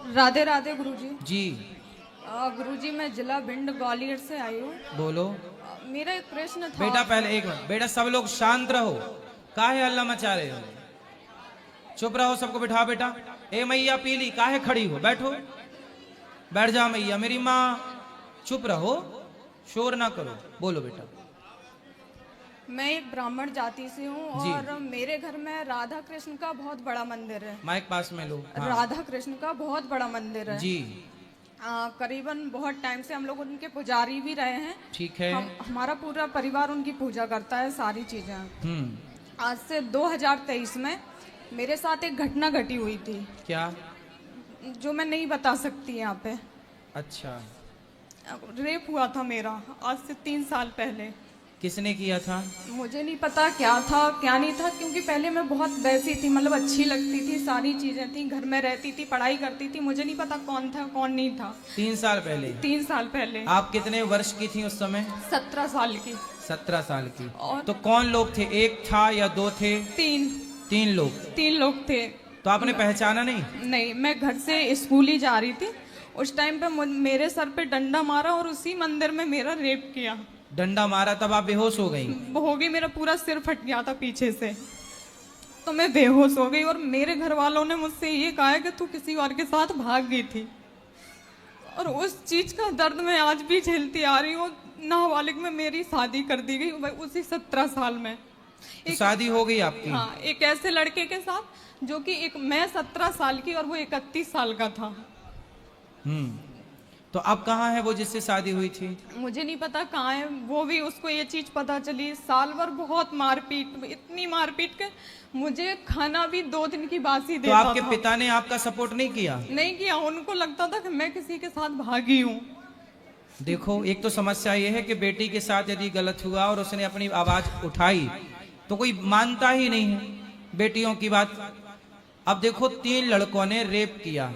राधे राधे गुरुजी। जी गुरुजी मैं जिला भिंड ग्वालियर से आई हूँ। बोलो। मेरा एक प्रश्न था। बेटा पहले एक मिनट, बेटा सब लोग शांत रहो, काहे हल्ला मचा रहे हो? चुप रहो, सबको बिठाओ बेटा। ए मैया पीली काहे खड़ी हो? बैठो, बैठ जा मैया, मेरी माँ। चुप रहो, शोर ना करो, बोलो बेटा। मैं एक ब्राह्मण जाति से हूँ जी। और मेरे घर में राधा कृष्ण का बहुत बड़ा मंदिर है। माइक पास में लो। हाँ। राधा कृष्ण का बहुत बड़ा मंदिर है जी करीबन बहुत टाइम से हम लोग उनके पुजारी भी रहे हैं। ठीक है। हमारा पूरा परिवार उनकी पूजा करता है, सारी चीजें। आज से 2023 में मेरे साथ एक घटना घटी हुई थी। क्या? जो मैं नहीं बता सकती यहाँ पे। अच्छा, रेप हुआ था मेरा आज से 3 साल पहले। किसने किया था? मुझे नहीं पता क्या था क्या नहीं था, क्योंकि पहले मैं बहुत वैसी थी, मतलब अच्छी लगती थी, सारी चीजें थी, घर में रहती थी, पढ़ाई करती थी। मुझे नहीं पता कौन था कौन नहीं था। 3 साल पहले? 3 साल पहले। आप कितने वर्ष की थी उस समय? 17 साल की। 17 साल की। और तो कौन लोग थे? एक था या 2 थे? 3 लोग। 3 लोग थे। तो आपने पहचाना नहीं? नहीं, मैं घर से स्कूल ही जा रही थी। उस टाइम पे मेरे सर पे डंडा मारा और उसी मंदिर में मेरा रेप किया। डंडा मारा तब आप बेहोश हो गई? हो गई, मेरा पूरा सिर फट गया था पीछे से, तो मैं बेहोश हो गई। और मेरे घर वालों ने मुझसे ये कहा कि तू किसी और के साथ भाग गई थी, और उस चीज का दर्द मैं आज भी झेलती आ रही हूँ। नाबालिग में मेरी शादी कर दी गई उसी 17 साल में। तो शादी हो गई आपकी? हाँ, एक ऐसे लड़के के साथ जो कि एक मैं 17 साल की और वो 31 साल का था। तो अब कहाँ है वो जिससे शादी हुई थी? मुझे नहीं पता कहाँ है वो भी। उसको ये चीज पता चली साल भर बहुत मारपीट, इतनी मारपीट के मुझे खाना भी 2 दिन की बासी देता था। तो आपके पिता ने आपका सपोर्ट नहीं किया? नहीं किया, उनको लगता था कि मैं किसी के साथ भागी हूँ। देखो, एक तो समस्या ये है कि बेटी के साथ यदि गलत हुआ और उसने अपनी आवाज उठाई तो कोई मानता ही नहीं है बेटियों की बात। अब देखो, 3 लड़कों ने रेप किया,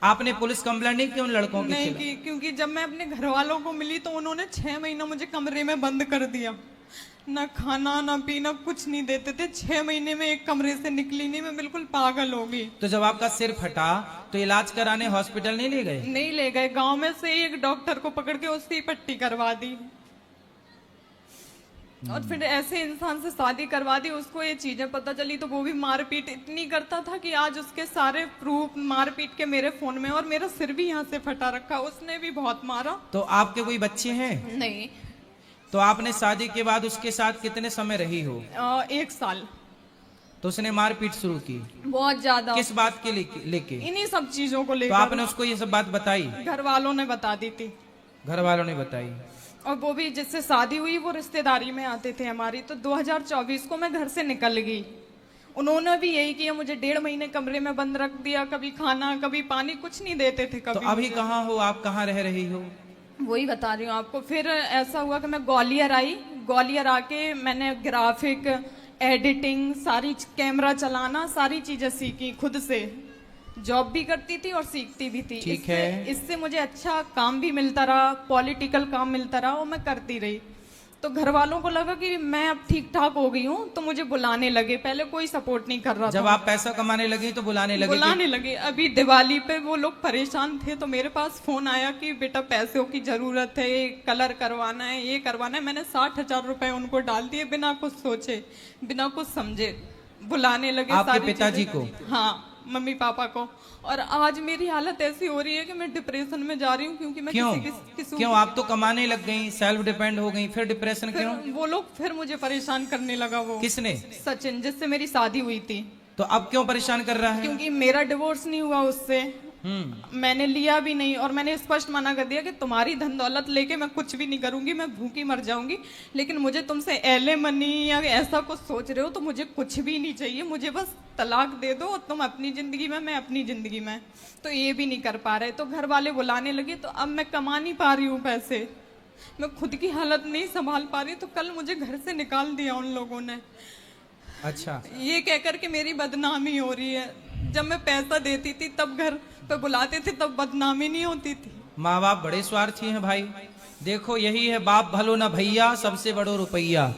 आपने पुलिस कंप्लेंट नहीं की उन लड़कों की? नहीं की, क्योंकि जब मैं अपने घर वालों को मिली तो उन्होंने 6 महीना मुझे कमरे में बंद कर दिया। ना खाना ना पीना कुछ नहीं देते थे। 6 महीने में एक कमरे से निकली नहीं, मैं बिल्कुल पागल हो गई। तो जब आपका सिर फटा तो इलाज कराने हॉस्पिटल नहीं ले गए? नहीं ले गए, गांव में से एक डॉक्टर को पकड़ के उसकी पट्टी करवा दी। और फिर ऐसे इंसान से शादी करवा दी। उसको ये चीजें पता चली तो वो भी मारपीट इतनी करता था कि आज उसके सारे प्रूफ मारपीट के मेरे फोन में, और मेरा सिर भी यहाँ से फटा रखा। उसने भी बहुत मारा। तो आपके कोई बच्चे हैं? नहीं। तो आपने शादी के बाद उसके साथ कितने समय रही हो? 1 साल। तो उसने मारपीट शुरू की? बहुत ज्यादा। किस बात के लेके? इन्हीं सब चीजों को तो लेकर। आपने उसको ये सब बात बताई? घर वालों ने बता दी थी। घर वालों ने बताई? और वो भी जिससे शादी हुई वो रिश्तेदारी में आते थे हमारी। तो 2024 को मैं घर से निकल गई। उन्होंने भी यही किया, मुझे 1.5 महीने कमरे में बंद रख दिया। कभी खाना कभी पानी कुछ नहीं देते थे कभी। तो अभी कहाँ हो आप? कहाँ रह रही हो? वही बता रही हूँ आपको। फिर ऐसा हुआ कि मैं ग्वालियर आई। ग्वालियर आके मैंने ग्राफिक एडिटिंग, सारी कैमरा चलाना, सारी चीजें सीखी खुद से। जॉब भी करती थी और सीखती भी थी। ठीक है। इससे मुझे अच्छा काम भी मिलता रहा, पॉलिटिकल काम मिलता रहा, और मैं करती रही। तो घर वालों को लगा कि मैं अब ठीक ठाक हो गई हूँ तो मुझे बुलाने लगे। पहले कोई सपोर्ट नहीं कर रहा था। जब आप पैसा कमाने लगी तो बुलाने लगे? अभी दिवाली पे वो लोग परेशान थे तो मेरे पास फोन आया कि बेटा पैसों की जरूरत है, ये कलर करवाना है, ये करवाना है। मैंने 60,000 रुपए उनको डाल दिए बिना कुछ सोचे बिना कुछ समझे। बुलाने लगे आपके सारी पिताजी चीजें। को? हाँ, मम्मी पापा को। और आज मेरी हालत ऐसी हो रही है कि मैं डिप्रेशन में जा रही हूँ, क्योंकि मैं क्यों? किसी क्यों? आप तो कमाने लग गई, सेल्फ डिपेंड हो गई, फिर डिप्रेशन क्यों? वो लोग फिर मुझे परेशान करने लगा। वो किसने? सचिन, जिससे मेरी शादी हुई थी। तो अब क्यों परेशान कर रहा है? क्योंकि मेरा डिवोर्स नहीं हुआ उससे, मैंने लिया भी नहीं, और मैंने स्पष्ट मना कर दिया कि तुम्हारी धन दौलत लेके मैं कुछ भी नहीं करूंगी, मैं भूखी मर जाऊंगी। लेकिन मुझे तुमसे एलिमनी या ऐसा कुछ सोच रहे हो तो मुझे कुछ भी नहीं चाहिए। मुझे बस तलाक दे दो और तुम अपनी जिंदगी में, मैं अपनी जिंदगी में। तो ये भी नहीं कर पा रहे। तो घर वाले बुलाने लगे। तो अब मैं कमा नहीं पा रही हूँ पैसे, मैं खुद की हालत नहीं संभाल पा रही। तो कल मुझे घर से निकाल दिया उन लोगों ने। अच्छा। ये कहकर के मेरी बदनामी हो रही है। जब मैं पैसा देती थी तब घर पे बुलाते थे तब बदनामी नहीं होती थी। माँ बाप बड़े स्वार्थी हैं भाई। देखो, यही है बाप भलो न भैया, सबसे बड़ो रुपैया।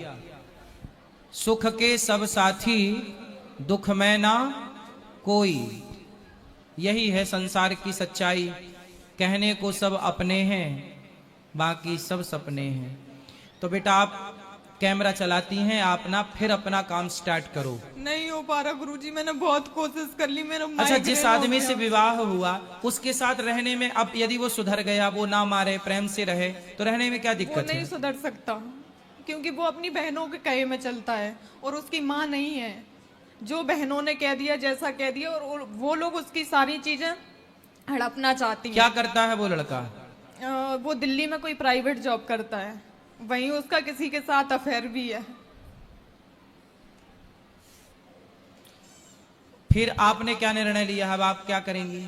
सुख के सब साथी, दुख में ना कोई। यही है संसार की सच्चाई। कहने को सब अपने हैं, बाकी सब सपने हैं। तो बेटा आप कैमरा चलाती हैं, आप ना फिर अपना काम स्टार्ट करो। नहीं हो पा रहा गुरुजी, मैंने बहुत कोशिश कर ली, मेरा अच्छा, जिस माइग्रेन हो आदमी गया। से विवाह हुआ उसके साथ रहने में, अब यदि वो सुधर गया, वो ना मारे, प्रेम से रहे, तो रहने में क्या वो दिक्कत नहीं है? सुधर सकता, क्योंकि वो अपनी बहनों के कहे में चलता है और उसकी माँ नहीं है। जो बहनों ने कह दिया, जैसा कह दिया, और वो लोग उसकी सारी चीजें हड़पना चाहती हैं। क्या करता है वो लड़का? वो दिल्ली में कोई प्राइवेट जॉब करता है, वहीं उसका किसी के साथ अफेयर भी है। फिर आपने क्या निर्णय लिया? अब आप क्या करेंगी?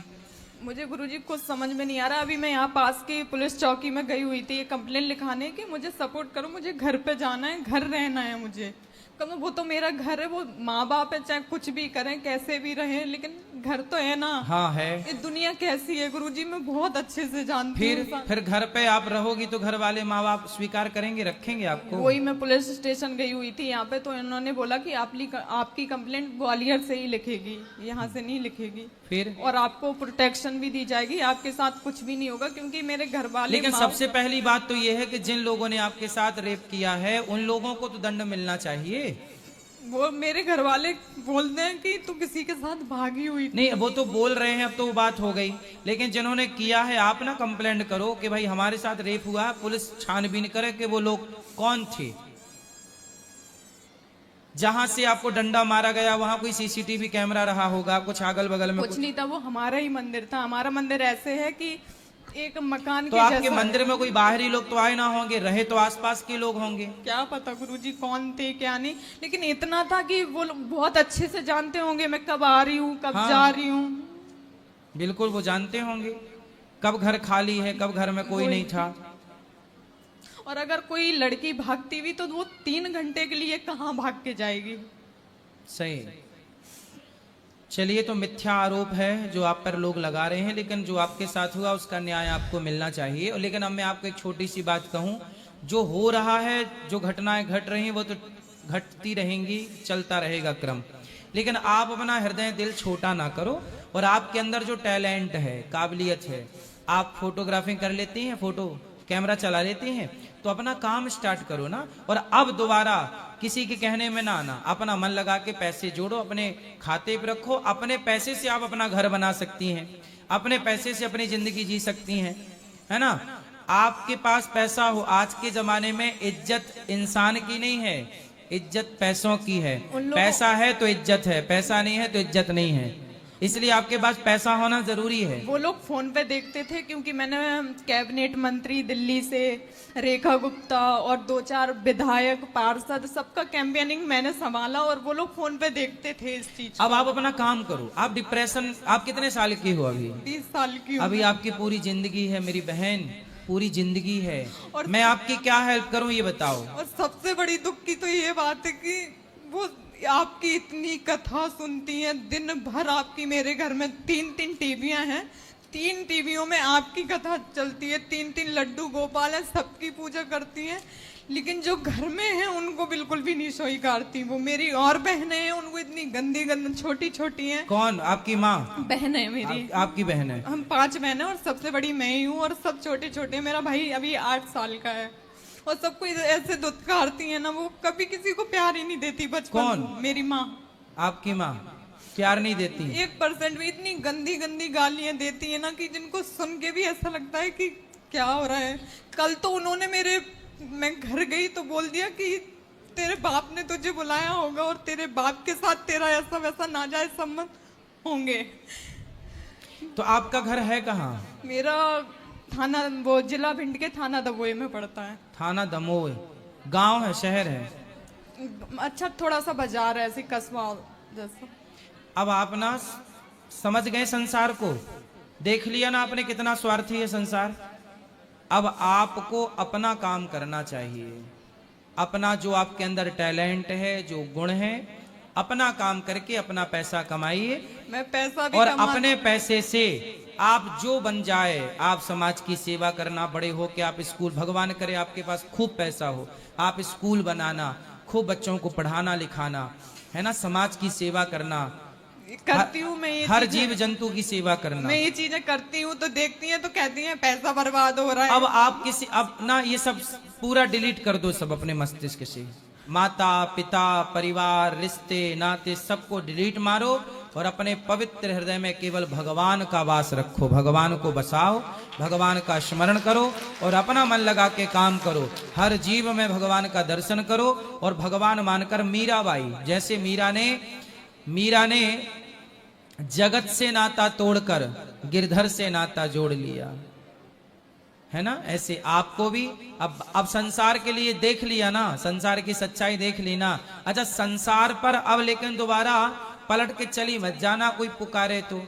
मुझे गुरुजी कुछ समझ में नहीं आ रहा। अभी मैं यहाँ पास की पुलिस चौकी में गई हुई थी ये कंप्लेन लिखाने की, मुझे सपोर्ट करो, मुझे घर पे जाना है, घर रहना है मुझे। कम वो तो मेरा घर है, वो माँ बाप है, चाहे कुछ भी करें, कैसे भी रहें, लेकिन घर तो है ना। हाँ है। ये दुनिया कैसी है गुरुजी, मैं बहुत अच्छे से जानती हूँ। फिर घर पे आप रहोगी तो घर वाले माँ बाप स्वीकार करेंगे, रखेंगे आपको? वही मैं पुलिस स्टेशन गई हुई थी यहाँ पे, तो इन्होंने बोला कि आपकी कंप्लेंट ग्वालियर से ही लिखेगी, यहाँ से नहीं लिखेगी। फिर और आपको प्रोटेक्शन भी दी जाएगी, आपके साथ कुछ भी नहीं होगा, क्योंकि मेरे घर वाले। लेकिन सबसे पहली बात तो ये है कि जिन लोगों ने आपके साथ रेप किया है उन लोगों को तो दंड मिलना चाहिए। वो मेरे घर वाले बोलते हैं कि तू किसी के साथ भागी हुई थी। नहीं, वो तो बोल रहे हैं, अब तो वो बात हो गई, लेकिन जिन्होंने किया है आप ना कंप्लेंट करो कि भाई हमारे साथ रेप हुआ, पुलिस छानबीन करे कि वो लोग कौन थे। जहां से आपको डंडा मारा गया वहां कोई सीसीटीवी कैमरा रहा होगा, कुछ अगल बगल में कुछ नहीं था, वो हमारा ही मंदिर था। हमारा मंदिर ऐसे है कि एक मकान तो के आपके जैसा मंदिर है। में कोई बाहरी लोग तो आए ना होंगे, रहे तो आसपास के लोग होंगे। क्या पता गुरुजी कौन थे क्या नहीं, लेकिन इतना था कि वो लोग बहुत अच्छे से जानते होंगे मैं कब आ रही हूँ, कब हाँ। जा रही हूँ। बिल्कुल वो जानते होंगे कब घर खाली है, कब घर में कोई नहीं था। और अगर कोई लड़की भागती हुई तो वो 3 घंटे के लिए कहाँ भाग के जाएगी। सही। चलिए, तो मिथ्या आरोप है जो आप पर लोग लगा रहे हैं, लेकिन जो आपके साथ हुआ उसका न्याय आपको मिलना चाहिए। और लेकिन अब मैं आपको एक छोटी सी बात कहूं, जो हो रहा है, जो घटनाएं घट रही हैं वो तो घटती रहेंगी, चलता रहेगा क्रम। लेकिन आप अपना हृदय दिल छोटा ना करो, और आपके अंदर जो टैलेंट है, काबिलियत है, आप फोटोग्राफिंग कर लेती हैं, फोटो कैमरा चला लेती हैं, तो अपना काम स्टार्ट करो ना। और अब दोबारा किसी के कहने में ना आना, अपना मन लगा के पैसे जोड़ो, अपने खाते पे रखो। अपने पैसे से आप अपना घर बना सकती हैं, अपने पैसे से अपनी जिंदगी जी सकती हैं, है ना। आपके पास पैसा हो, आज के जमाने में इज्जत इंसान की नहीं है, इज्जत पैसों की है। पैसा है तो इज्जत है, पैसा नहीं है तो इज्जत नहीं है, इसलिए आपके पास पैसा होना जरूरी है। वो लोग फोन पे देखते थे, क्योंकि मैंने कैबिनेट मंत्री दिल्ली से, रेखा गुप्ता और 2-4 विधायक, पार्षद, सबका कैंपेनिंग मैंने संभाला, और वो लोग फोन पे देखते थे इस चीज। अब आप अपना काम करो। आप डिप्रेशन, आप कितने साल की हो अभी? 20 साल की हूँ। अभी आपकी पूरी जिंदगी है मेरी बहन, पूरी जिंदगी है। और मैं आपकी क्या हेल्प करूं ये बताओ। और सबसे बड़ी दुख की तो ये बात है कि वो आपकी इतनी कथा सुनती हैं, दिन भर आपकी, मेरे घर में 3-3 टीवियां हैं, 3 टीवियों में आपकी कथा चलती है, 3-3 लड्डू गोपाल है, सबकी पूजा करती हैं, लेकिन जो घर में है उनको बिल्कुल भी नहीं स्वीकारती। वो मेरी और बहनें हैं, उनको इतनी गंदी गंदी छोटी छोटी हैं। कौन? आपकी माँ? बहन है मेरी। आपकी बहन है? हम 5 बहन हैं और सबसे बड़ी मैं ही हूँ, और सब छोटे छोटे। मेरा भाई अभी 8 साल का है, और सबको ऐसे दुत्कारती है ना, वो कभी किसी को प्यार ही नहीं देती बचपन। कौन? मेरी माँ। आपकी माँ प्यार नहीं देती? 1% भी इतनी गंदी गंदी गालियां देती है ना कि जिनको सुन के भी ऐसा लगता है कि क्या हो रहा है। कल तो उन्होंने मैं घर गई तो बोल दिया कि तेरे बाप ने तुझे बुलाया होगा, और तेरे बाप के साथ तेरा ऐसा वैसा नाजायज संबंध होंगे। तो आपका घर है कहाँ? मेरा थाना, वो जिला भिंड के थाना दमोह में पड़ता है। थाना दमोह? गांव है, शहर है? अच्छा, थोड़ा सा बाजार है, ऐसे कस्बा जैसा। अब आप ना समझ गए संसार को, देख लिया ना आपने कितना स्वार्थी है संसार। अब आपको अपना काम करना चाहिए, अपना जो आपके अंदर टैलेंट है, जो गुण है, अपना काम करके अपना पैसा कमाइए। मैं पैसा भी और अपने पैसे से आप जो बन जाए, आप समाज की सेवा करना, बड़े हो के आप स्कूल, भगवान करे आपके पास खूब पैसा हो, आप स्कूल बनाना, खूब बच्चों को पढ़ाना लिखाना, है ना, समाज की सेवा करना, करती हूँ मैं ये हर चीजें। जीव जंतु की सेवा करना। मैं ये चीजें करती हूँ तो देखती हैं तो कहती हैं पैसा बर्बाद हो रहा है। अब आप किसी अब ना ये सब पूरा डिलीट कर दो सब अपने मस्तिष्क से। माता पिता परिवार रिश्ते नाते सबको डिलीट मारो और अपने पवित्र हृदय में केवल भगवान का वास रखो, भगवान को बसाओ, भगवान का स्मरण करो और अपना मन लगा के काम करो। हर जीव में भगवान का दर्शन करो और भगवान मानकर मीराबाई जैसे मीरा ने जगत से नाता तोड़कर गिरधर से नाता जोड़ लिया, है ना। ऐसे आपको भी अब संसार के लिए देख लिया ना, संसार की सच्चाई देख ली ना। अच्छा संसार पर अब लेकिन दोबारा पलट के चली मत जाना, कोई पुकारे तो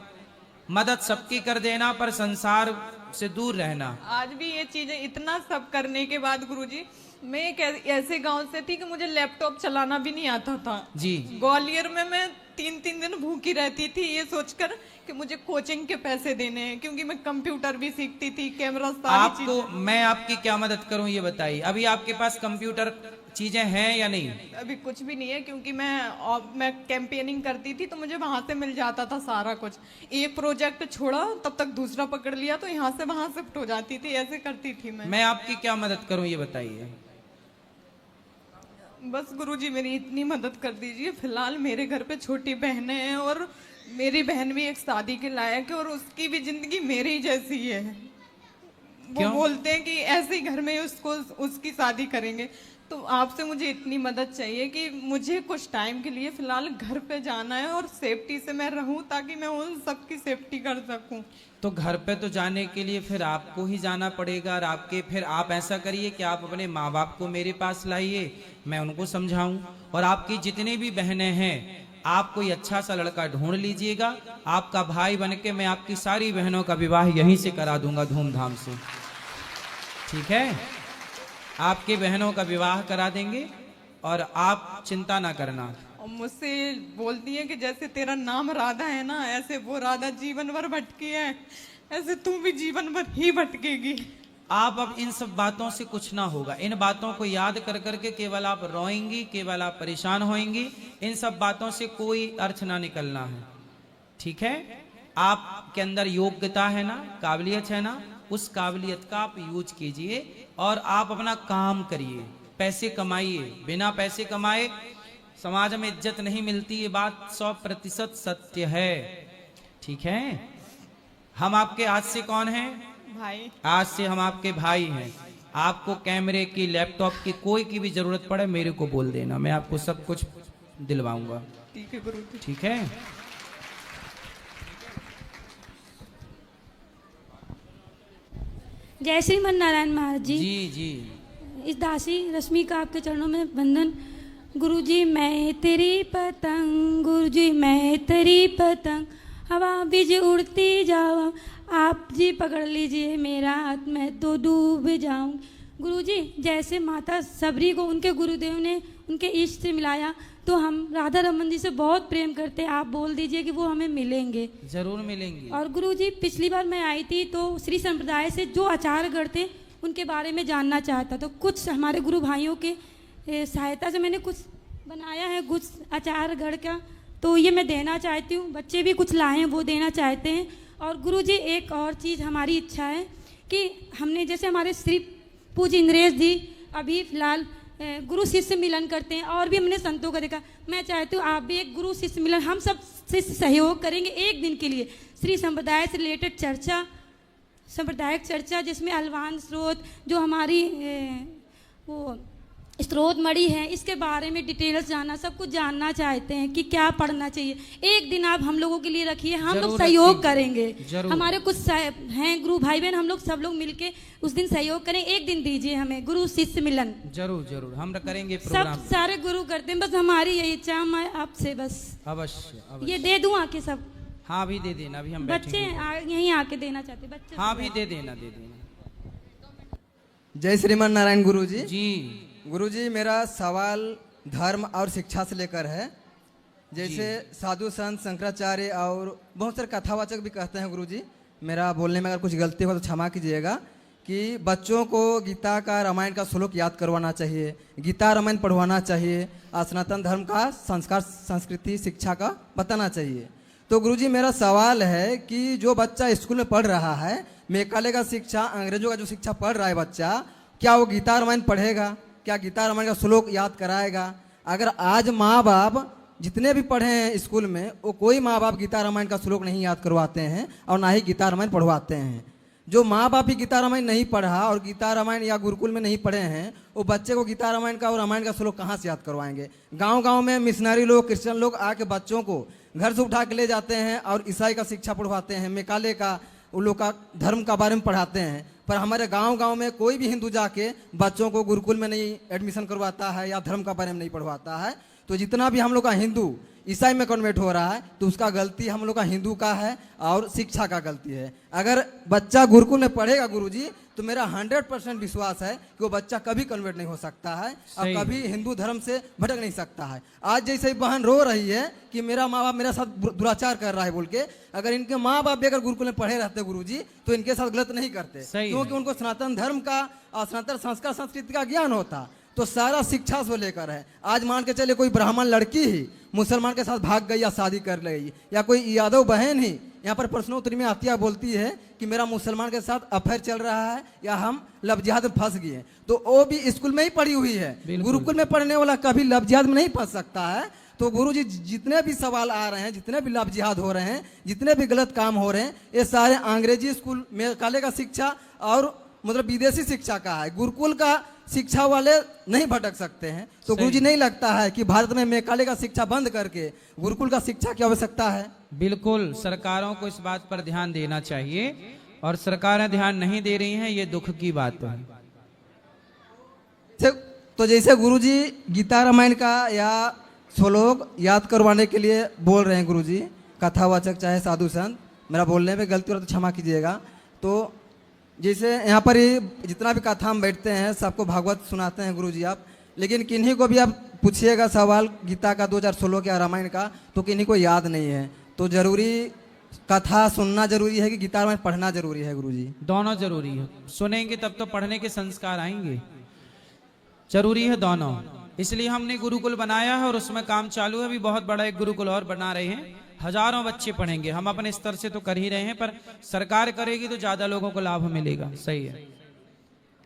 मदद सबकी कर देना पर संसार से दूर रहना। आज भी ये चीजें इतना सब करने के बाद गुरुजी, मैं एक ऐसे गांव से थी कि मुझे लैपटॉप चलाना भी नहीं आता था जी। ग्वालियर में मैं 3-3 दिन भूखी रहती थी ये सोचकर कि मुझे कोचिंग के पैसे देने हैं, क्योंकि मैं कंप्यूटर भी सीखती थी, कैमरा सारी आपको मैं आपकी क्या मदद करूं ये बताइए। अभी आपके पास कंप्यूटर चीजें हैं या नहीं? अभी कुछ भी नहीं है, क्योंकि मैं कैंपेनिंग करती थी तो मुझे वहां से मिल जाता था सारा कुछ। एक प्रोजेक्ट छोड़ा तब तक दूसरा पकड़ लिया तो यहाँ से वहां शिफ्ट हो जाती थी, ऐसे करती थी मैं आपकी क्या मदद करूं ये बताइए। बस गुरुजी मेरी इतनी मदद कर दीजिए। फिलहाल मेरे घर पे छोटी बहनें हैं और मेरी बहन भी एक शादी के लायक है और उसकी भी जिंदगी मेरी ही जैसी है। वो बोलते हैं कि ऐसे ही घर में उसकी शादी करेंगे। तो आपसे मुझे इतनी मदद चाहिए कि मुझे कुछ टाइम के लिए फिलहाल घर पे जाना है और सेफ्टी से मैं रहूं ताकि मैं उन सबकी सेफ्टी कर सकूं। तो घर पे तो जाने के लिए फिर आपको ही जाना पड़ेगा और फिर आप ऐसा करिए कि आप अपने माँ बाप को मेरे पास लाइए, मैं उनको समझाऊं। और आपकी जितनी भी बहनें हैं आप कोई अच्छा सा लड़का ढूंढ लीजिएगा, आपका भाई बन के मैं आपकी सारी बहनों का विवाह यहीं से करा दूंगा धूमधाम से, ठीक है। आपके बहनों का विवाह करा देंगे और आप चिंता ना करना। और मुझसे बोलती है कि जैसे तेरा नाम राधा है ना, ऐसे वो राधा जीवन भर भटकी है, ऐसे तू भी जीवन भर ही भटकेगी। आप अब इन सब बातों से कुछ ना होगा। इन बातों को याद कर करके केवल आप रोएंगी, केवल आप परेशान होएंगी। इन सब बातों से कोई अर्थ ना निकलना है, ठीक है। आपके अंदर योग्यता है ना, काबिलियत है ना, उस काबिलियत का आप यूज कीजिए और आप अपना काम करिए, पैसे कमाइए। बिना पैसे कमाए समाज में इज्जत नहीं मिलती, ये बात 100% सत्य है, ठीक है। हम आपके आज से कौन हैं? भाई। आज से हम आपके भाई हैं। आपको कैमरे की, लैपटॉप की, कोई की भी जरूरत पड़े मेरे को बोल देना, मैं आपको सब कुछ दिलवाऊंगा, ठीक है गुरु, ठीक है। जय श्रीमन नारायण महाराज जी। जी जी। इस दासी रश्मि का आपके चरणों में वंदन। गुरुजी मैं तेरी पतंग, गुरुजी मैं तेरी पतंग, हवा बीज उड़ती जाओ, आप जी पकड़ लीजिए मेरा हाथ, मैं तो डूब जाऊं। गुरुजी जैसे माता सबरी को उनके गुरुदेव ने उनके इष्ट से मिलाया, तो हम राधा रमन जी से बहुत प्रेम करते हैं। आप बोल दीजिए कि वो हमें मिलेंगे, जरूर मिलेंगे। और गुरुजी पिछली बार मैं आई थी तो श्री संप्रदाय से जो आचार्यगण थे उनके बारे में जानना चाहता, तो कुछ हमारे गुरु भाइयों के सहायता से मैंने कुछ बनाया है कुछ आचार्यगण का, तो ये मैं देना चाहती हूँ। बच्चे भी कुछ लाए हैं वो देना चाहते हैं। और गुरुजी एक और चीज़ हमारी इच्छा है कि हमने जैसे हमारे श्री पूज्य इंद्रेश जी अभी फिलहाल गुरु शिष्य मिलन करते हैं और भी हमने संतों का देखा, मैं चाहती हूँ आप भी एक गुरु शिष्य मिलन, हम सब से सहयोग करेंगे एक दिन के लिए, श्री संप्रदाय से रिलेटेड चर्चा, सांप्रदायिक चर्चा जिसमें अलवान स्रोत जो हमारी वो स्रोत मणि है इसके बारे में डिटेल्स जानना, सब कुछ जानना चाहते हैं कि क्या पढ़ना चाहिए। एक दिन आप हम लोगों के लिए रखिए, हम लोग सहयोग करेंगे। हमारे कुछ हैं गुरु भाई बहन, हम लोग सब लोग मिलके उस दिन सहयोग करें, एक दिन दीजिए हमें गुरु शिष्य मिलन। जरूर जरूर हम करेंगे प्रोग्राम। सब सारे गुरु करते हैं, बस हमारी यही इच्छा, मैं आपसे बस अवश्य ये दे दूं आके सब। हाँ भी दे देना, अभी हम बच्चे यहीं आके देना चाहते बच्चे। हाँ भी दे देना। जय श्रीमान नारायण गुरु जी। जी गुरुजी मेरा सवाल धर्म और शिक्षा से लेकर है। जैसे साधु संत शंकराचार्य और बहुत सारे कथावाचक भी कहते हैं गुरुजी, मेरा बोलने में अगर कुछ गलती हो तो क्षमा कीजिएगा, कि बच्चों को गीता का रामायण का श्लोक याद करवाना चाहिए, गीता रामायण पढ़वाना चाहिए, सनातन धर्म का संस्कार संस्कृति शिक्षा का बताना चाहिए। तो गुरुजी मेरा सवाल है कि जो बच्चा स्कूल में पढ़ रहा है, मेघालय का शिक्षा, अंग्रेजों का जो शिक्षा पढ़ रहा है बच्चा, क्या वो गीता रामायण पढ़ेगा? क्या गीता रामायण का श्लोक याद कराएगा? अगर आज माँ बाप जितने भी पढ़े हैं स्कूल में, वो कोई माँ बाप गीता रामायण का श्लोक नहीं याद करवाते हैं और ना ही गीता रामायण पढ़वाते हैं। जो माँ बाप ही गीता रामायण नहीं पढ़ा और गीता रामायण या गुरुकुल में नहीं पढ़े हैं, वो बच्चे को गीता रामायण का और रामायण का श्लोक कहाँ से याद करवाएंगे? गांव-गांव में मिशनरी लोग, क्रिश्चियन लोग आके बच्चों को घर से उठा के ले जाते हैं और ईसाई का शिक्षा पढ़वाते हैं, मेकाले का, उन लोग का धर्म का बारे में पढ़ाते हैं। पर हमारे गांव-गांव में कोई भी हिंदू जाके बच्चों को गुरुकुल में नहीं एडमिशन करवाता है या धर्म का बारे में नहीं पढ़वाता है। तो जितना भी हम लोग का हिंदू ईसाई में कन्वर्ट हो रहा है, तो उसका गलती हम लोग का हिंदू का है और शिक्षा का गलती है। अगर बच्चा गुरुकुल में पढ़ेगा गुरुजी, तो मेरा 100% विश्वास है कि वो बच्चा कभी कन्वर्ट नहीं हो सकता है और कभी हिंदू धर्म से भटक नहीं सकता है। आज जैसे बहन रो रही है कि मेरा माँ बाप मेरे साथ दुराचार कर रहा है बोल के, अगर इनके माँ बाप भी अगर गुरुकुल में पढ़े रहते गुरुजी, तो इनके साथ गलत नहीं करते, क्योंकि उनको सनातन धर्म का और सनातन संस्कार संस्कृति का ज्ञान होता। तो सारा शिक्षा से लेकर है। आज मान के चले कोई ब्राह्मण लड़की ही मुसलमान के साथ भाग गई या शादी कर गई, या कोई यादव बहन ही यहाँ पर प्रश्नोत्तरी में आती है, बोलती है कि मेरा मुसलमान के साथ अफेयर चल रहा है या हम लव जिहाद में फंस गए, तो वो भी स्कूल में ही पढ़ी हुई है। गुरुकुल में पढ़ने वाला कभी लव जिहाद में नहीं फंस सकता है। तो गुरुजी जितने भी सवाल आ रहे हैं, जितने भी लव जिहाद हो रहे हैं, जितने भी गलत काम हो रहे हैं, ये सारे अंग्रेजी स्कूल मेघालय का शिक्षा और मतलब विदेशी शिक्षा का है। गुरुकुल का शिक्षा वाले नहीं भटक सकते हैं। तो गुरुजी नहीं लगता है कि भारत में मेघालय का शिक्षा बंद करके गुरुकुल का शिक्षा की आवश्यकता है? बिल्कुल, सरकारों को इस बात पर ध्यान देना चाहिए और सरकारें ध्यान नहीं दे रही हैं, ये दुख की बात है। तो जैसे गुरुजी गीता रामायण का या श्लोक याद करवाने के लिए बोल रहे हैं गुरुजी, कथावाचक चाहे साधु संत, मेरा बोलने में गलती हो तो क्षमा कीजिएगा। तो जैसे यहाँ पर ही जितना भी कथा हम बैठते हैं, सबको भागवत सुनाते हैं गुरुजी आप, लेकिन किन्हीं को भी आप पूछिएगा सवाल गीता का 2016 का रामायण का, तो किन्हीं को याद नहीं है। तो जरूरी कथा सुनना जरूरी है कि गीता रामायण पढ़ना जरूरी है गुरुजी? दोनों जरूरी है। सुनेंगे तब तो पढ़ने के संस्कार आएंगे। जरूरी है दोनों, इसलिए हमने गुरुकुल बनाया है और उसमें काम चालू है। अभी बहुत बड़ा एक गुरुकुल और बना रहे हैं, हजारों बच्चे पढ़ेंगे। हम अपने स्तर से तो कर ही रहे हैं, पर सरकार करेगी तो ज्यादा लोगों को लाभ मिलेगा। सही है,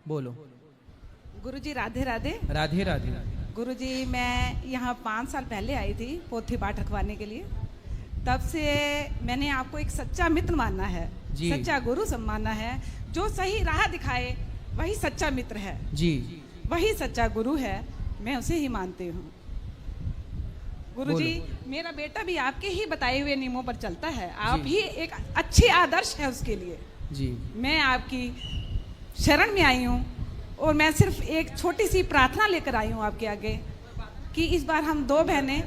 बोलो। गुरुजी राधे राधे। राधे राधे। गुरुजी मैं यहाँ 5 साल पहले आई थी पोथी पाठ रखवाने के लिए। तब से मैंने आपको एक सच्चा मित्र माना है, सच्चा गुरु माना है। जो सही राह दिखाए वही सच्चा मित्र है जी, वही सच्चा गुरु है, मैं उसे ही मानती हूँ। गुरुजी मेरा बेटा भी आपके ही बताए हुए नियमों पर चलता है, आप ही एक अच्छे आदर्श है उसके लिए जी। मैं आपकी शरण में आई हूँ और मैं सिर्फ एक छोटी सी प्रार्थना लेकर आई हूँ आपके आगे कि इस बार हम 2 बहनें,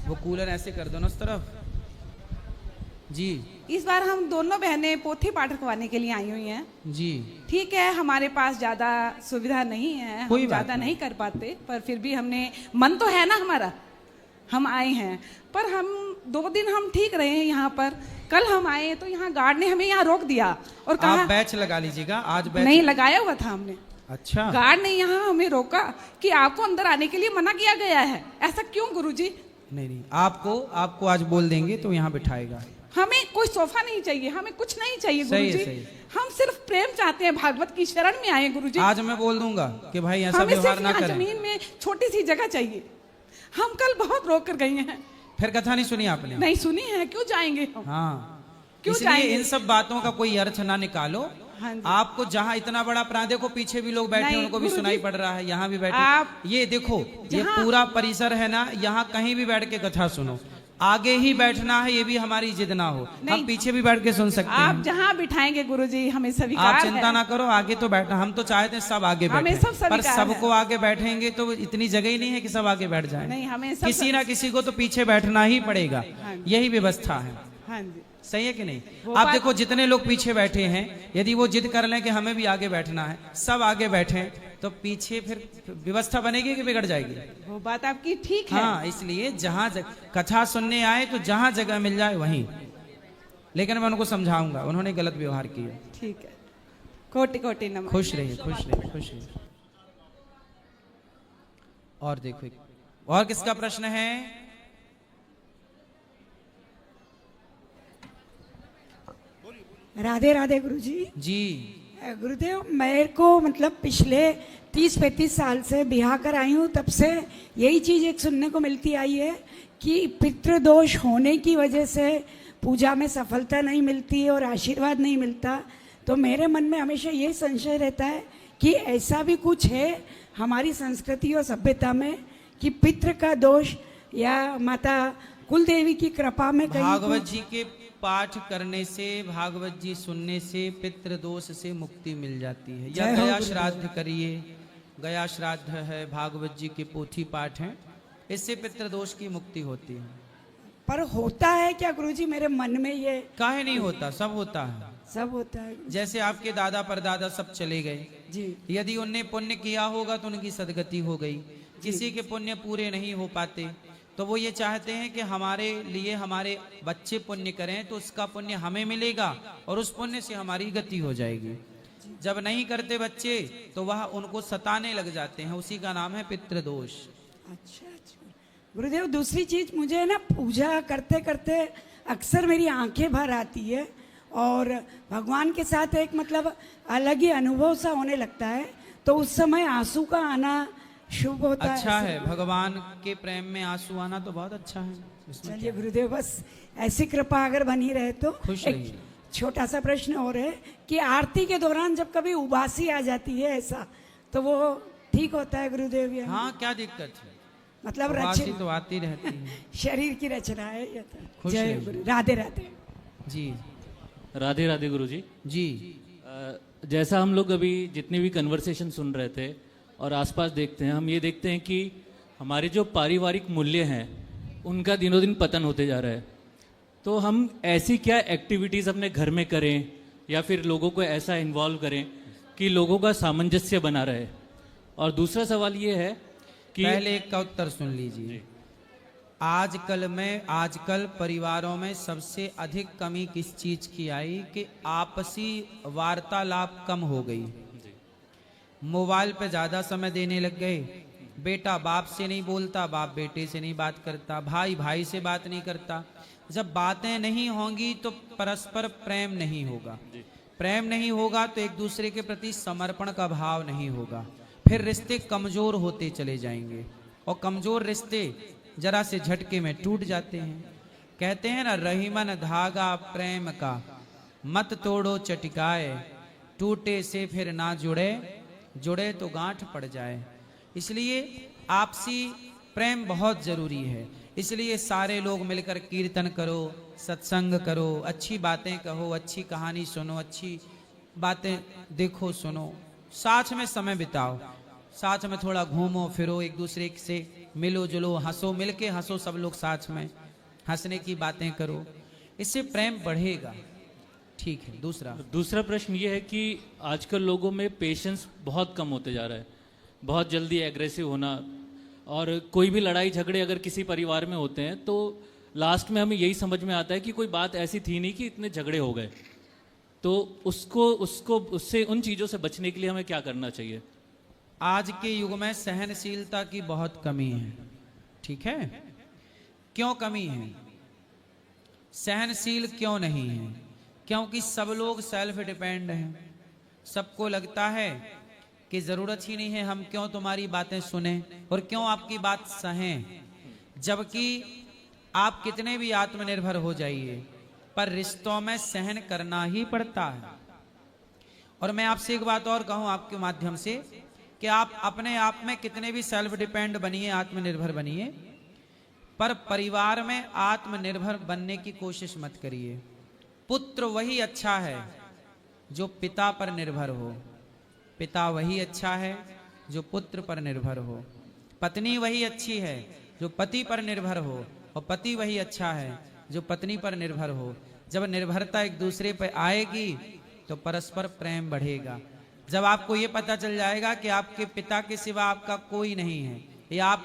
वो कूलर ऐसे कर दो ना उस तरफ जी, इस बार हम दोनों बहनें पोथी पाठ रखवाने के लिए आई हुई हैं जी। ठीक है, हमारे पास ज्यादा सुविधा नहीं है, हम ज्यादा नहीं कर पाते, पर फिर भी हमने मन तो है ना हमारा, हम आए हैं। पर हम 2 दिन हम ठीक रहे हैं यहाँ पर। कल हम आए तो यहाँ गार्ड ने हमें यहाँ रोक दिया और कहा आप बैच लगा लीजिएगा। आज बैच नहीं लगाया हुआ था हमने। अच्छा, गार्ड ने यहाँ हमें रोका कि आपको अंदर आने के लिए मना किया गया है। ऐसा क्यों गुरुजी? नहीं, आपको आज बोल देंगे तो यहाँ बिठाएगा। हमें कोई सोफा नहीं चाहिए, हमें कुछ नहीं चाहिए गुरुजी। हम सिर्फ प्रेम चाहते हैं, भागवत की शरण में आए गुरुजी। आज मैं बोल दूंगा कि भाई ऐसा व्यवहार ना करें। जमीन में छोटी सी जगह चाहिए। हम कल बहुत रोक कर गए हैं। फिर कथा नहीं सुनी आपने? नहीं सुनी है, क्यों जाएंगे हम? हाँ, क्यों इसलिए इन सब बातों का कोई अर्थ ना निकालो। हाँ, आपको जहाँ इतना बड़ा प्राण, देखो पीछे भी लोग बैठे, उनको भी सुनाई पड़ रहा है, यहाँ भी बैठे। ये देखो, ये पूरा परिसर है ना, यहाँ कहीं भी बैठ के कथा सुनो। आगे ही बैठना है, ये भी हमारी जिद ना हो, हम पीछे भी बैठ के सुन सकते हैं। आप जहाँ बिठाएंगे गुरुजी हमें स्वीकार है। आप चिंता ना करो, आगे तो बैठना, हम तो चाहते हैं सब आगे बैठे, पर सबको आगे बैठेंगे तो इतनी जगह ही नहीं है कि सब आगे बैठ जाए। नहीं, हमें किसी ना किसी को तो पीछे बैठना ही पड़ेगा, यही व्यवस्था है। हाँ जी, सही है कि नहीं? आप देखो जितने लोग पीछे बैठे हैं, यदि वो जिद कर लें कि हमें भी आगे बैठना है, सब आगे बैठे, तो पीछे फिर व्यवस्था बनेगी कि बिगड़ जाएगी? वो बात आपकी ठीक है। हाँ, इसलिए जहाँ कथा सुनने आए तो जहाँ जगह मिल जाए वहीं, लेकिन मैं उनको समझाऊंगा, उन्होंने गलत व्यवहार किया। ठीक है, कोटि कोटि नमन। खुश रहिए, खुश रहिए, खुश रहिए। और देखो, और किसका प्रश्न है? राधे राधे गुरुजी। जी। गुरुदेव, मेरे को मतलब पिछले 30-35 साल से बिहार कर आई हूँ, तब से यही चीज़ एक सुनने को मिलती आई है कि पितृदोष होने की वजह से पूजा में सफलता नहीं मिलती और आशीर्वाद नहीं मिलता। तो मेरे मन में हमेशा ये संशय रहता है कि ऐसा भी कुछ है हमारी संस्कृति और सभ्यता में कि पितृ का दोष या माता कुलदेवी की कृपा में कहीं भागवत जी के पाठ करने से, भागवत जी सुनने से पितृ दोष से मुक्ति मिल जाती है। या जय हो गया गुरुदेव। श्राद्ध करिए, गया श्राद्ध है, भागवत जी के पोथी पाठ हैं, इससे पितृ दोष की मुक्ति होती है। पर होता है क्या गुरुजी? मेरे मन में ये काहे नहीं होता, सब होता है। सब होता है जैसे आपके दादा परदादा सब चले गए, जी। यदि उनने पुण्य किया होगा तो उनकी सदगति हो गई। किसी के पुण्य पूरे नहीं हो पाते तो वो ये चाहते हैं कि हमारे लिए हमारे बच्चे पुण्य करें तो उसका पुण्य हमें मिलेगा और उस पुण्य से हमारी गति हो जाएगी। जब नहीं करते बच्चे तो वह उनको सताने लग जाते हैं, उसी का नाम है पितृदोष। अच्छा अच्छा गुरुदेव, दूसरी चीज मुझे ना पूजा करते करते अक्सर मेरी आंखें भर आती है और भगवान के साथ एक मतलब अलग ही अनुभव सा होने लगता है, तो उस समय आंसू का आना शुभ होता है। अच्छा है, भगवान के प्रेम में आंसू आना तो बहुत अच्छा है। चलिए गुरुदेव, बस ऐसी कृपा अगर बनी रहे तो। खुश एक रहिए। छोटा सा प्रश्न और है कि आरती के दौरान जब कभी उबासी आ जाती है ऐसा, तो वो ठीक होता है गुरुदेव? या हाँ, क्या दिक्कत है, मतलब उबासी तो आती रहती है। शरीर की रचना है ये तो। खुश जय रहिए। गुरु, राधे राधे। जी राधे राधे गुरुजी। जी। जैसा हम लोग अभी जितनी भी कन्वर्सेशन सुन रहे थे और आसपास देखते हैं, हम ये देखते हैं कि हमारे जो पारिवारिक मूल्य हैं उनका दिनों दिन पतन होते जा रहा है। तो हम ऐसी क्या एक्टिविटीज़ अपने घर में करें या फिर लोगों को ऐसा इन्वॉल्व करें कि लोगों का सामंजस्य बना रहे? और दूसरा सवाल ये है कि पहले एक का उत्तर सुन लीजिए। आजकल परिवारों में सबसे अधिक कमी किस चीज की आई कि आपसी वार्तालाप कम हो गई। मोबाइल पे ज्यादा समय देने लग गए। बेटा बाप से नहीं बोलता, बाप बेटे से नहीं बात करता, भाई भाई से बात नहीं करता। जब बातें नहीं होंगी तो परस्पर प्रेम नहीं होगा, प्रेम नहीं होगा तो एक दूसरे के प्रति समर्पण का भाव नहीं होगा, फिर रिश्ते कमजोर होते चले जाएंगे और कमजोर रिश्ते जरा से झटके में टूट जाते हैं। कहते हैं ना, रहीमन धागा प्रेम का मत तोड़ो चटकाए, टूटे से फिर ना जुड़े, जुड़े तो गांठ पड़ जाए। इसलिए आपसी प्रेम बहुत जरूरी है। इसलिए सारे लोग मिलकर कीर्तन करो, सत्संग करो, अच्छी बातें कहो, अच्छी कहानी सुनो, अच्छी बातें देखो सुनो, साथ में समय बिताओ, साथ में थोड़ा घूमो फिरो, एक दूसरे से मिलो जुलो, हंसो, मिलके हंसो, सब लोग साथ में हंसने की बातें करो, इससे प्रेम बढ़ेगा। ठीक है। दूसरा प्रश्न ये है कि आजकल लोगों में पेशेंस बहुत कम होते जा रहा है, बहुत जल्दी एग्रेसिव होना, और कोई भी लड़ाई झगड़े अगर किसी परिवार में होते हैं तो लास्ट में हमें यही समझ में आता है कि कोई बात ऐसी थी नहीं कि इतने झगड़े हो गए। तो उससे उन चीज़ों से बचने के लिए हमें क्या करना चाहिए? आज के युग में सहनशीलता की बहुत कमी है। ठीक है, क्यों कमी है? सहनशील क्यों नहीं है? क्योंकि सब लोग सेल्फ डिपेंड हैं। सबको लगता है कि जरूरत ही नहीं है, हम क्यों तुम्हारी बातें सुने और क्यों आपकी बात सहें। जबकि आप कितने भी आत्मनिर्भर हो जाइए पर रिश्तों में सहन करना ही पड़ता है। और मैं आपसे एक बात और कहूं आपके माध्यम से कि आप अपने आप में कितने भी सेल्फ डिपेंड बनिए, आत्मनिर्भर बनिए, पर परिवार में आत्मनिर्भर बनने की कोशिश मत करिए। पुत्र वही अच्छा है जो पिता पर निर्भर हो, पिता वही अच्छा है जो पुत्र पर निर्भर हो, पत्नी वही अच्छी है जो पति पर निर्भर हो, और पति वही अच्छा है जो पत्नी पर निर्भर हो। जब निर्भरता एक दूसरे पर आएगी तो परस्पर प्रेम बढ़ेगा। जब आपको ये पता चल जाएगा कि आपके पिता के सिवा आपका कोई नहीं है, या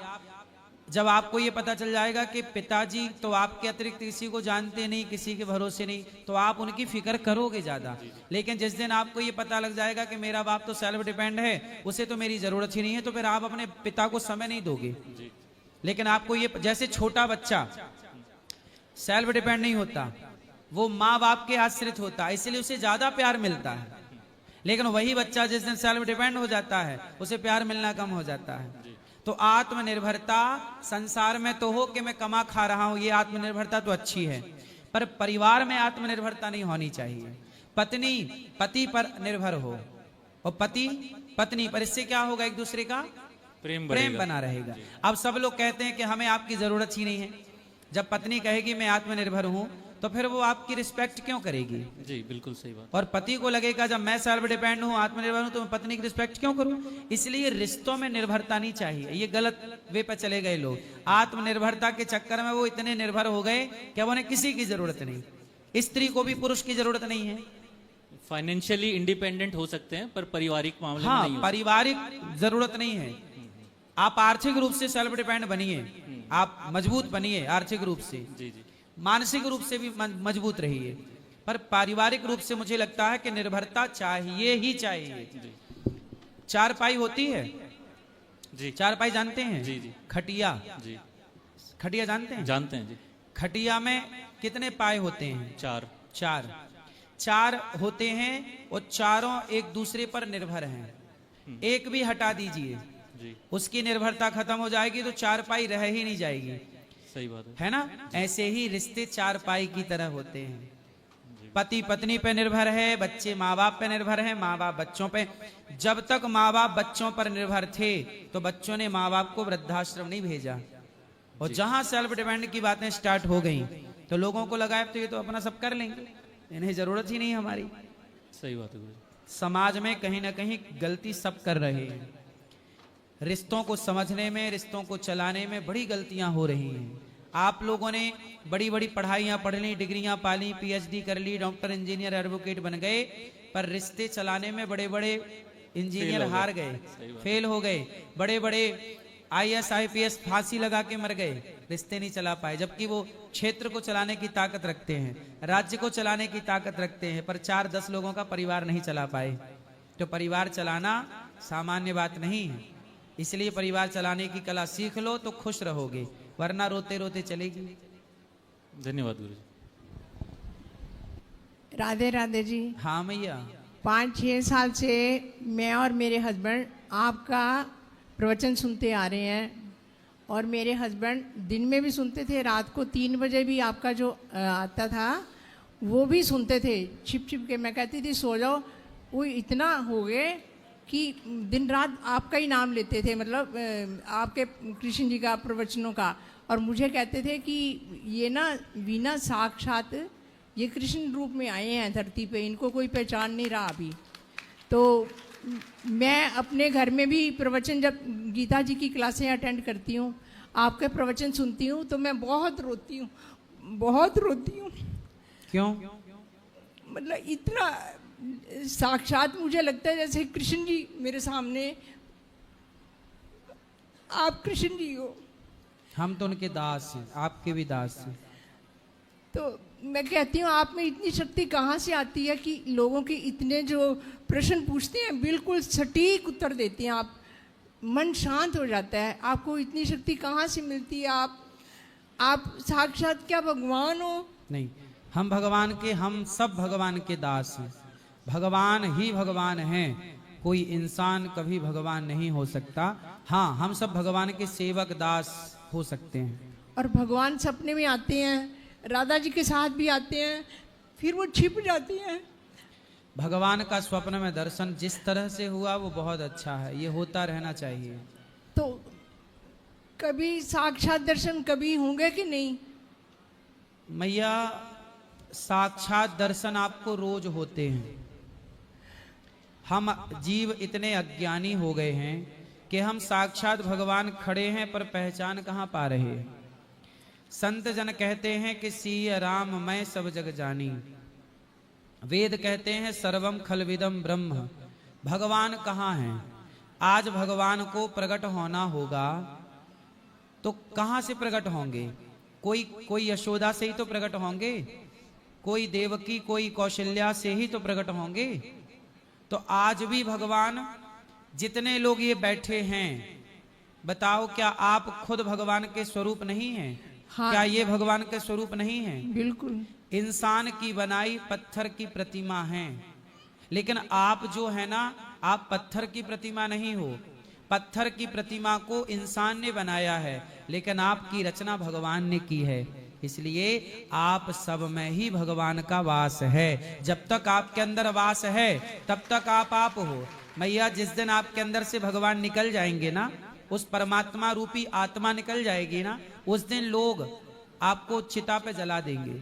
जब आपको ये पता चल जाएगा कि पिताजी तो आपके अतिरिक्त किसी को जानते नहीं, किसी के भरोसे नहीं, तो आप उनकी फिक्र करोगे ज्यादा। लेकिन जिस दिन आपको ये पता लग जाएगा कि मेरा बाप तो सेल्फ डिपेंड है, उसे तो मेरी जरूरत ही नहीं है, तो फिर आप अपने पिता को समय नहीं दोगे। लेकिन आपको ये, जैसे छोटा बच्चा सेल्फ डिपेंड नहीं होता, वो माँ बाप के आश्रित होता है, इसलिए उसे ज्यादा प्यार मिलता है। लेकिन वही बच्चा जिस दिन सेल्फ डिपेंड हो जाता है उसे प्यार मिलना कम हो जाता है। तो आत्मनिर्भरता संसार में तो हो कि मैं कमा खा रहा हूं, ये आत्मनिर्भरता तो अच्छी है, पर परिवार में आत्मनिर्भरता नहीं होनी चाहिए। पत्नी पति पर निर्भर हो और पति पत्नी पर, इससे क्या होगा, एक दूसरे का प्रेम बना रहेगा। अब सब लोग कहते हैं कि हमें आपकी जरूरत ही नहीं है। जब पत्नी कहेगी मैं आत्मनिर्भर हूं तो फिर वो आपकी रिस्पेक्ट क्यों करेगी? जी बिल्कुल सही बात। और पति को लगेगा जब मैं सेल्फ डिपेंड हूं, आत्मनिर्भर हूं, तो मैं पत्नी की रिस्पेक्ट क्यों करूं? इसलिए रिश्तों में निर्भरता नहीं चाहिए। ये गलत वे पर चले गए लोग। आत्मनिर्भरता के चक्कर में वो इतने निर्भर हो गए कि अब उन्हें किसी की जरूरत नहीं। स्त्री को भी पुरुष की जरूरत नहीं है। फाइनेंशियली इंडिपेंडेंट हो सकते हैं पर पारिवारिक मामले में हाँ, नहीं हो पारिवारिक जरूरत नहीं है। आप आर्थिक रूप से सेल्फ डिपेंड बनिए, आप मजबूत बनिए आर्थिक रूप से, जी जी मानसिक रूप से भी मजबूत रहिए, पर पारिवारिक रूप से मुझे लगता है कि निर्भरता चाहिए ही चाहिए। चारपाई होती है जी चारपाई जानते हैं? जी जी खटिया, जी खटिया जानते हैं? जानते हैं जी। खटिया में कितने पाए होते हैं? चार चार होते हैं और चारों एक दूसरे पर निर्भर हैं। एक भी हटा दीजिए जी उसकी निर्भरता खत्म हो जाएगी तो चारपाई रह ही नहीं जाएगी, सही बात है। है ना? ऐसे ही रिश्ते चारपाई की तरह होते हैं। पति पत्नी पे निर्भर है, बच्चे माँ बाप पे निर्भर है, माँ बाप बच्चों पे। जब तक माँ बाप बच्चों पर निर्भर थे तो बच्चों ने माँ बाप को वृद्धाश्रम नहीं भेजा, और जहां सेल्फ डिपेंड की बातें स्टार्ट हो गई तो लोगों को लगा तो ये तो अपना सब कर लेंगे, इन्हें जरूरत ही नहीं हमारी। सही बात है गुरुजी। समाज में कहीं ना कहीं गलती सब कर रहे हैं। रिश्तों को समझने में, रिश्तों को चलाने में बड़ी गलतियां हो रही हैं। आप लोगों ने बड़ी बड़ी पढ़ाइयां पढ़ ली, डिग्रियां पाली, पीएचडी कर ली, डॉक्टर इंजीनियर एडवोकेट बन गए, पर रिश्ते चलाने में बड़े बड़े इंजीनियर हार गए, फेल हो गए। बड़े बड़े आईएएस आईपीएस फांसी लगा के मर गए, रिश्ते नहीं चला पाए। जबकि वो क्षेत्र को चलाने की ताकत रखते हैं, राज्य को चलाने की ताकत रखते हैं, पर 4-10 लोगों का परिवार नहीं चला पाए। तो परिवार चलाना सामान्य बात नहीं है। इसलिए परिवार चलाने की कला सीख लो तो खुश रहोगे, वरना रोते रोते चलेगी। धन्यवाद गुरुजी। राधे राधे जी। हाँ मैया। 5-6 साल से मैं और मेरे हस्बैंड आपका प्रवचन सुनते आ रहे हैं, और मेरे हस्बैंड दिन में भी सुनते थे, रात को 3 बजे भी आपका जो आता था वो भी सुनते थे छिप छिप के। मैं कहती थी सो जाओ, वो इतना हो गए कि दिन रात आपका ही नाम लेते थे, मतलब आपके कृष्ण जी का प्रवचनों का। और मुझे कहते थे कि ये ना वीणा साक्षात ये कृष्ण रूप में आए हैं धरती पे, इनको कोई पहचान नहीं रहा अभी। तो मैं अपने घर में भी प्रवचन, जब गीता जी की क्लासें अटेंड करती हूँ, आपके प्रवचन सुनती हूँ, तो मैं बहुत रोती हूँ, बहुत रोती हूँ। क्यों? मतलब इतना साक्षात मुझे लगता है जैसे कृष्ण जी मेरे सामने, आप कृष्ण जी हो। हम तो उनके दास हैं, आपके भी दास हैं। तो मैं कहती हूँ आप में इतनी शक्ति कहाँ से आती है कि लोगों के इतने जो प्रश्न पूछते हैं बिल्कुल सटीक उत्तर देते हैं आप, मन शांत हो जाता है। आपको इतनी शक्ति कहाँ से मिलती है? आप साक्षात क्या भगवान हो? नहीं, हम भगवान के, हम सब भगवान के दास हैं। भगवान ही भगवान हैं, कोई इंसान कभी भगवान नहीं हो सकता। हाँ, हम सब भगवान के सेवक दास हो सकते हैं। और भगवान सपने में आते हैं, राधा जी के साथ भी आते हैं, फिर वो छिप जाती हैं। भगवान का स्वप्न में दर्शन जिस तरह से हुआ वो बहुत अच्छा है, ये होता रहना चाहिए। तो कभी साक्षात दर्शन कभी होंगे कि नहीं? मैया, साक्षात दर्शन आपको रोज होते हैं। हम जीव इतने अज्ञानी हो गए हैं कि हम साक्षात भगवान खड़े हैं पर पहचान कहाँ पा रहे हैं। संत जन कहते हैं कि सिय राम मैं सब जग जानी, वेद कहते हैं सर्वम खलविदम ब्रह्म। भगवान कहाँ हैं? आज भगवान को प्रकट होना होगा तो कहाँ से प्रकट होंगे? कोई यशोदा से ही तो प्रकट होंगे, कोई देवकी, कोई कौशल्या से ही तो प्रकट होंगे। तो आज भी भगवान, जितने लोग ये बैठे हैं, बताओ क्या आप खुद भगवान के स्वरूप नहीं हैं? हाँ। क्या ये भगवान के स्वरूप नहीं है? बिल्कुल। इंसान की बनाई पत्थर की प्रतिमा है, लेकिन आप जो है ना, आप पत्थर की प्रतिमा नहीं हो। पत्थर की प्रतिमा को इंसान ने बनाया है, लेकिन आपकी रचना भगवान ने की है। इसलिए आप सब में ही भगवान का वास है। जब तक आपके अंदर वास है तब तक आप हो। मैया, जिस दिन आपके अंदर से भगवान निकल जाएंगे ना, उस परमात्मा रूपी आत्मा निकल जाएगी ना, उस दिन लोग आपको चिता पे जला देंगे।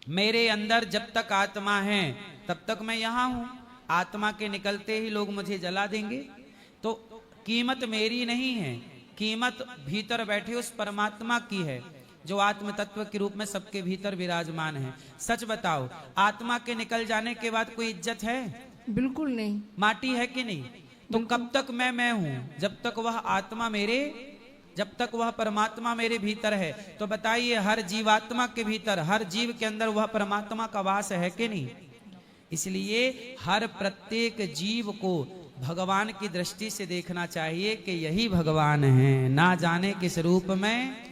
मेरे अंदर जब तक आत्मा है तब तक मैं यहां हूं। आत्मा के निकलते ही लोग मुझे जला देंगे। तो कीमत मेरी नहीं है, कीमत भीतर बैठे उस परमात्मा की है, जो आत्म तत्व के रूप में सबके भीतर विराजमान है। सच बताओ, आत्मा के निकल जाने के बाद कोई इज्जत है? बिल्कुल नहीं। माटी है कि नहीं? तो कब तक मैं हूं? जब तक वह आत्मा मेरे, जब तक वह परमात्मा मेरे भीतर है। तो बताइए, हर जीवात्मा के भीतर, हर जीव के अंदर वह परमात्मा का वास है कि नहीं? इसलिए हर प्रत्येक जीव को भगवान की दृष्टि से देखना चाहिए कि यही भगवान है। ना जाने किस रूप में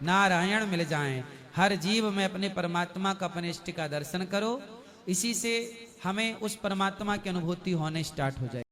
नारायण मिल जाएं। हर जीव में अपने परमात्मा का, अपने इष्ट का दर्शन करो। इसी से हमें उस परमात्मा की अनुभूति होने स्टार्ट हो जाए।